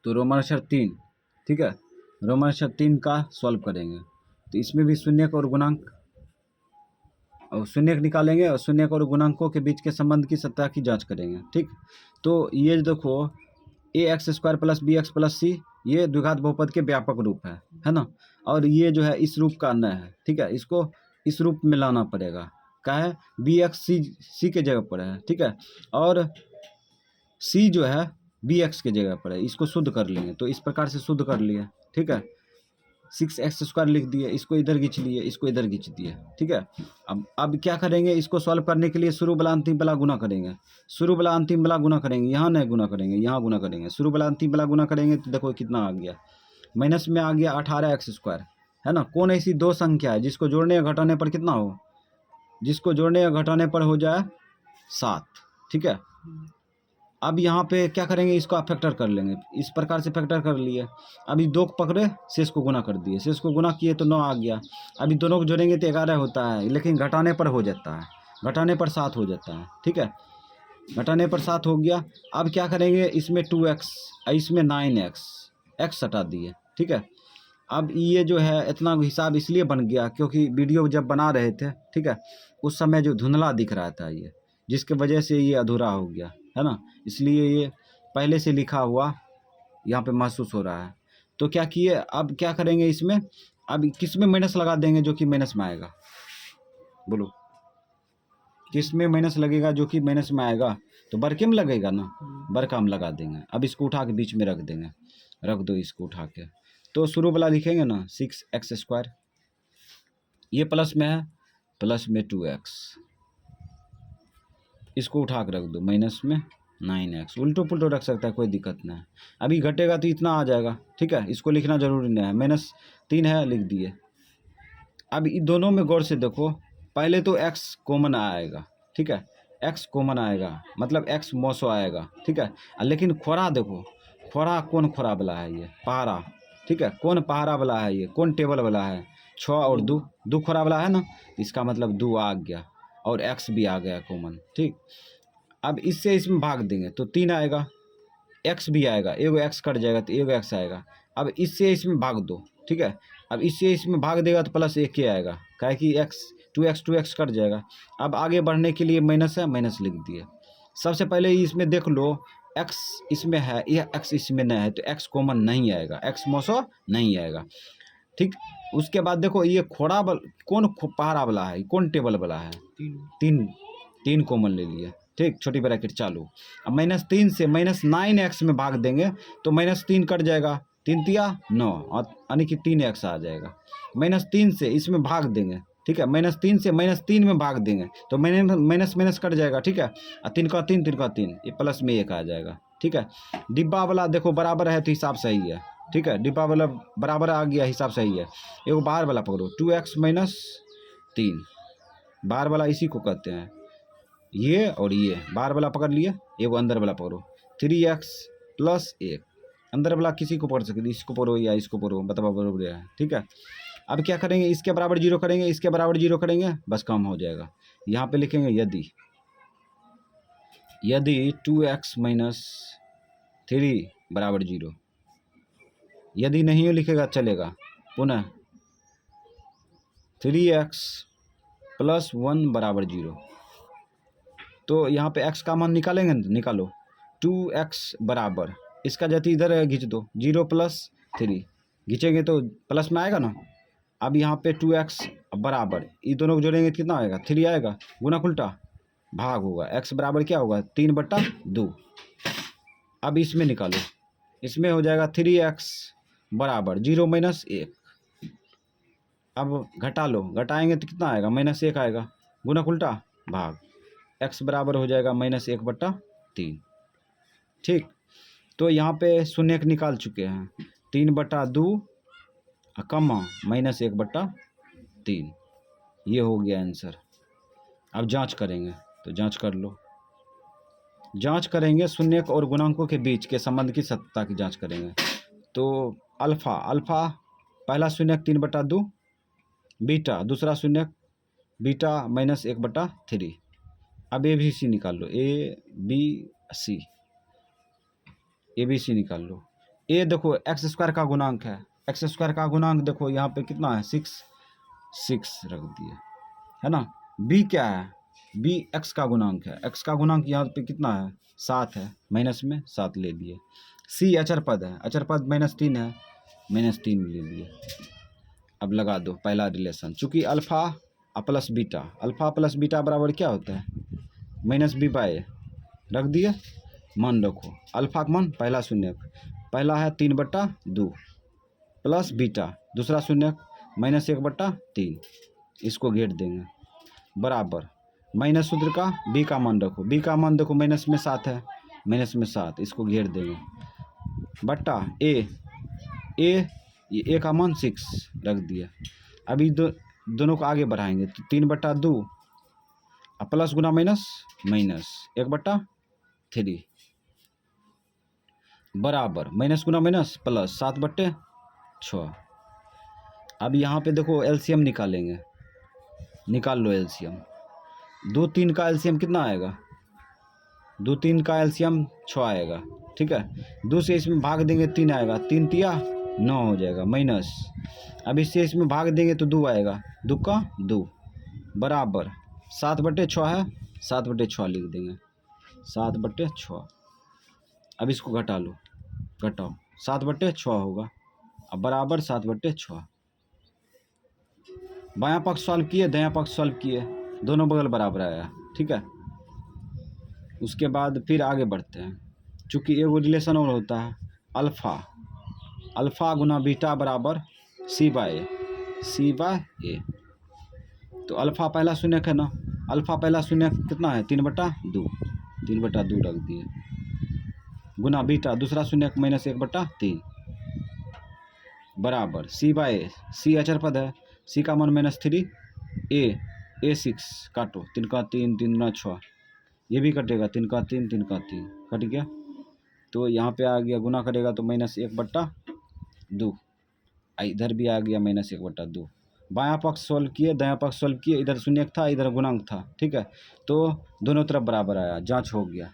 तो रोमन अक्षर 3, ठीक है, रोमन अक्षर 3 का सॉल्व करेंगे। तो इसमें भी शून्यक और गुणांक और शून्यक निकालेंगे और शून्यक और गुणांकों के बीच के संबंध की सत्ता की जांच करेंगे। ठीक, तो ये देखो ax² प्लस bx+c ये द्विघात बहुपद के व्यापक रूप है ना। और ये जो है इस रूप का न है, ठीक है, इसको इस रूप में लाना पड़ेगा। क्या है, bx c के जगह पर है, ठीक है, और c जो है bx के जगह पर है। इसको शुद्ध कर लेंगे, तो इस प्रकार से शुद्ध कर लिए, ठीक है। 6x² लिख दिए, इसको इधर खींच लिए, इसको इधर खींच दिए, ठीक है। अब क्या करेंगे, इसको सॉल्व करने के लिए शुरू वाला अंतिम वाला गुना करेंगे, शुरू वाला अंतिम वाला गुना करेंगे, यहाँ नहीं गुना करेंगे, यहाँ गुना करेंगे। शुरू वाला अंतिम वाला गुना करेंगे तो देखो कितना आ गया, माइनस में आ गया 18x², है ना। कौन ऐसी दो संख्या है जिसको जोड़ने या घटाने पर कितना हो, जिसको जोड़ने या घटाने पर हो जाए 7, ठीक है। अब यहाँ पे क्या करेंगे, इसको आप फैक्टर कर लेंगे, इस प्रकार से फैक्टर कर लिए। अभी 2 को पकड़े, शेष को गुना कर दिए, शेष को गुना किए तो 9 आ गया। अभी दोनों को जोड़ेंगे तो 11 होता है, लेकिन घटाने पर हो जाता है, घटाने पर 7 हो जाता है, ठीक है, घटाने पर 7 हो गया। अब क्या करेंगे, इसमें 2x, इसमें 9x, x हटा दिए, ठीक है। अब ये जो है इतना हिसाब इसलिए बन गया क्योंकि वीडियो जब बना रहे थे, ठीक है, उस समय जो धुंधला दिख रहा था ये, जिसके वजह से ये अधूरा हो गया, है ना। इसलिए ये पहले से लिखा हुआ यहाँ पे महसूस हो रहा है। तो क्या किए, अब क्या करेंगे इसमें, अब किस में माइनस लगा देंगे जो कि माइनस में आएगा, बोलो किस में माइनस लगेगा जो कि माइनस में आएगा, तो बरके में लगेगा ना, बरका में लगा देंगे। अब इसको उठा के बीच में रख देंगे, रख दो इसको उठा के। तो शुरू वाला लिखेंगे ना 6x², ये प्लस में है, प्लस में 2x, इसको उठा के रख दो, माइनस में 9x, उल्टो पुल्टो रख सकता है, कोई दिक्कत नहीं है। अभी घटेगा तो इतना आ जाएगा, ठीक है, इसको लिखना जरूरी नहीं है, -3 है लिख दिए। अब इन दोनों में गौर से देखो, पहले तो x कॉमन आएगा, ठीक है, x कॉमन आएगा मतलब x मौसो आएगा, ठीक है। लेकिन खोरा देखो, खोरा कौन खोरा वाला है, ये पहाड़ा, ठीक है, कौन पहाड़ा वाला है, ये कौन टेबल वाला है, 6 और 2 खोरा वाला है ना, इसका मतलब 2 आ गया और x भी आ गया कॉमन, ठीक। अब इससे इसमें भाग देंगे तो 3 आएगा, x भी आएगा, एगो x कट जाएगा तो एगो x आएगा। अब इससे इसमें भाग दो, ठीक है, अब इससे इसमें भाग देगा तो प्लस 1 आएगा, काहे कि x 2x कट जाएगा। अब आगे बढ़ने के लिए माइनस है, माइनस लिख दिए। सबसे पहले इसमें देख लो, x इसमें है, यह x इसमें नहीं है, तो x कॉमन नहीं आएगा, x मौसो नहीं आएगा, ठीक। उसके बाद देखो ये खोड़ा कौन पहाड़ा वाला है, कौन टेबल वाला है, 3 कॉमन ले लिए, ठीक, छोटी ब्रैकेट चालू। अब -3 से -9x में भाग देंगे तो -3 कट जाएगा, 3 तिया 9, यानी कि 3x आ जाएगा। -3 से इसमें भाग देंगे, ठीक है, -3 से -3 में भाग देंगे तो माइनस कट जाएगा, ठीक है, और 3 का 3, ये प्लस में 1 आ जाएगा, ठीक है। डिब्बा वाला देखो बराबर है तो हिसाब सही है, ठीक है, डिब्बा वाला बराबर आ गया, हिसाब सही है। एगो बाहर वाला पकड़ो, 2x - 3, बाहर वाला इसी को कहते हैं, ये और ये बाहर वाला पकड़ लिए, एगो अंदर वाला पकड़ो, 3x + 1, अंदर वाला किसी को पकड़ सकते, इसको पकड़ो या इसको पकड़ो, बताओ बराबर है, ठीक है। अब क्या करेंगे, इसके बराबर 0 करेंगे, इसके बराबर 0 करेंगे, बस काम हो जाएगा। यहाँ पे लिखेंगे यदि 2x - 3 = 0, यदि नहीं लिखेगा चलेगा, पुनः 3x + 1 = 0। तो यहाँ पे x का मान निकालेंगे, निकालो, 2x बराबर, इसका जति इधर खींच दो, 0 + 3 खींचेंगे तो प्लस में आएगा ना। अब यहाँ पे 2x बराबर, ये दोनों को जोड़ेंगे कितना आएगा, 3 आएगा, गुना उल्टा भाग होगा, x बराबर क्या होगा, 3/2। अब इसमें निकालो, इसमें हो जाएगा 3x बराबर 0 - 1। अब घटा लो, घटाएंगे तो कितना आएगा, -1 आएगा, गुना उल्टा भाग, x बराबर हो जाएगा -1/3, ठीक। तो यहाँ पे शून्यक निकाल चुके हैं, 3/2 कमा -1/3, ये हो गया आंसर। अब जांच करेंगे, तो जांच कर लो, जांच करेंगे शून्यक और गुणांकों के बीच के संबंध की सत्यता की जांच करेंगे। तो अल्फा पहला शून्यक 3/2, बीटा दूसरा शून्यक बीटा -1/3। अब ABC निकाल लो, ABC निकाल लो, ए देखो एक्स स्क्वायर का गुणांक है, एक्स स्क्वायर का गुणांक देखो यहाँ पे कितना है 6 रख दिए, है ना। बी क्या है, बी एक्स का गुणांक है, एक्स का गुणांक यहाँ पे कितना है 7 है, माइनस में 7 ले लिए। सी अचर पद है, अचर पद -3 है, -3 ले लिए। अब लगा दो पहला रिलेशन, चूंकि अल्फा प्लस बीटा बराबर क्या होता है -b/a, रख दिए। मान रखो अल्फा का मान पहला शून्य, पहला है 3/2 प्लस बीटा दूसरा शून्य -1/3, इसको घेर देंगे बराबर माइनस सूत्र का बी का मान रखो, बी का मान देखो माइनस में 7 है, माइनस में 7 इसको घेर देंगे बट्टा ए ये का मान 6 रख दिया। अभी दोनों को आगे बढ़ाएंगे तो 3/2 प्लस गुना माइनस 1/3 बराबर माइनस गुना माइनस प्लस 7/6। अब यहाँ पे देखो एलसीएम निकालेंगे, निकाल लो एलसीएम। 2 3 का एलसीएम कितना आएगा, 2 3 का एलसीएम 6 आएगा, ठीक है। 2 से इसमें भाग देंगे 3 आएगा, 3 तिया 9 हो जाएगा माइनस। अब इससे इसमें भाग देंगे तो 2 आएगा, 2 का 2 बराबर 7/6 है, 7/6 लिख देंगे 7/6। अब इसको घटा लो, घटाओ 7/6 होगा, अब बराबर 7/6। बायां पक्ष सॉल्व किए, दायां पक्ष सॉल्व किए, दोनों बगल बराबर आया, ठीक है। उसके बाद फिर आगे बढ़ते हैं, चूँकि एगो रिलेशन और होता है अल्फ़ा गुना बीटा बराबर C/A। तो अल्फ़ा पहला शून्य है ना, अल्फ़ा पहला शून्य कितना है 3/2 रख दिए गुना बीटा दूसरा शून्य -1/3 बराबर C/A। सी अचर पद है, सी का मान -3, ए 6 काटो, 3 का 3 3 गुना 6, ये भी कटेगा 3 का 3 3 का 3 कट गया। तो यहाँ पे आ गया गुना करेगा तो -1/2, इधर भी आ गया -1/2। बायां पक्ष सॉल्व किए, दायां पक्ष सॉल्व किए, इधर शून्य था इधर गुणांक था, ठीक है। तो दोनों तरफ बराबर आया, जांच हो गया।